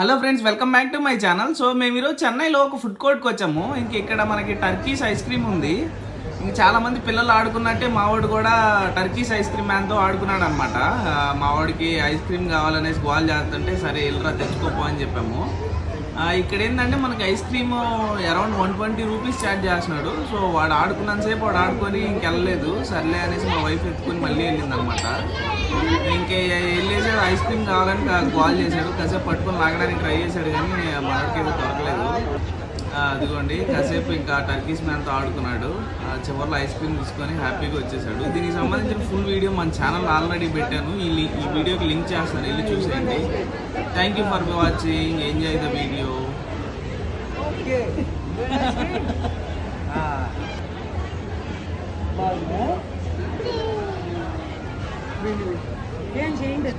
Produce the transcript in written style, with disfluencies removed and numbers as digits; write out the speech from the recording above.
Hello friends, welcome back to my channel. So మేము ఈరోజు చెన్నైలో ఒక ఫుడ్ కోర్ట్కి వచ్చాము. ఇంక ఇక్కడ మనకి టర్కీస్ ఐస్ క్రీమ్ ఉంది. ఇంక చాలామంది పిల్లలు ఆడుకున్నట్టే మావాడు కూడా టర్కీస్ ఐస్ క్రీమ్ మ్యాన్తో ఆడుకున్నాడు అనమాట. మావాడికి ఐస్ క్రీమ్ కావాలనేసి గోల్ చేస్తుంటే సరే వెళ్ళరా తెచ్చుకోపో అని చెప్పాము. ఇక్కడ ఏంటంటే మనకి ice cream around 120 rupees charge చేస్తున్నాడు. సో వాడు ఆడుకున్నంతసేపు వాడు ఆడుకొని ఇంకెళ్ళలేదు. సర్లే అనేసి మా వైఫ్ ఎత్తుకొని మళ్ళీ వెళ్ళింది అనమాట. ఇంకే వెళ్ళేసి ఐస్ క్రీమ్ కావాలని కాల్ చేశాడు. కాసేపు పట్టుకొని లాగడానికి ట్రై చేశాడు కానీ మనకి ఏదో దొరకలేదు. అదిగోండి కాసేపు ఇంకా టర్కీస్ మ్యాన్తో ఆడుకున్నాడు. చివరిలో ఐస్ క్రీమ్ తీసుకొని హ్యాపీగా వచ్చేసాడు. దీనికి సంబంధించిన ఫుల్ వీడియో మన ఛానల్ ఆల్రెడీ పెట్టాను. ఈ వీడియోకి లింక్ చేస్తాను, వెళ్ళి చూసేయండి. Thank you for watching. Enjoy the video. ఏం చేయండి